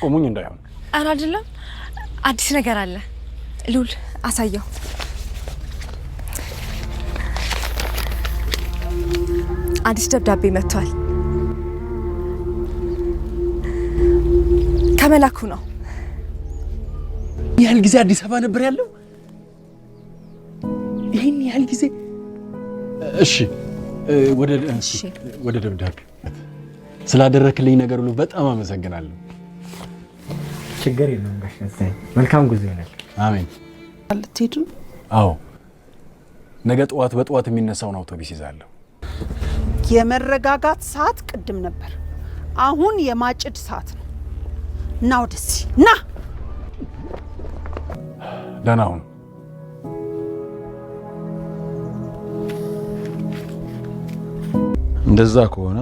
ቆሙኝ እንዳይሆን። ኧረ አይደለም አዲስ ነገር አለ። ሉል አሳየው። አዲስ ደብዳቤ መጥቷል። ከመላኩ ነው። ያህል ጊዜ አዲስ አበባ ነበር ያለው? ይሄን ያህል ጊዜ? እሺ ወደ ደብዳቤ ስላደረክልኝ ነገር ሁሉ በጣም አመሰግናለሁ። ችግር የለም ጋሽ ነሳይ፣ መልካም ጉዞ ይሆናል። አሜን። ልትሄዱ? አዎ፣ ነገ በጠዋት የሚነሳውን አውቶቡስ ይዛለሁ። የመረጋጋት ሰዓት ቅድም ነበር፣ አሁን የማጭድ ሰዓት ነው። ና ወደዚህ ና። ደህና ሁን። እንደዛ ከሆነ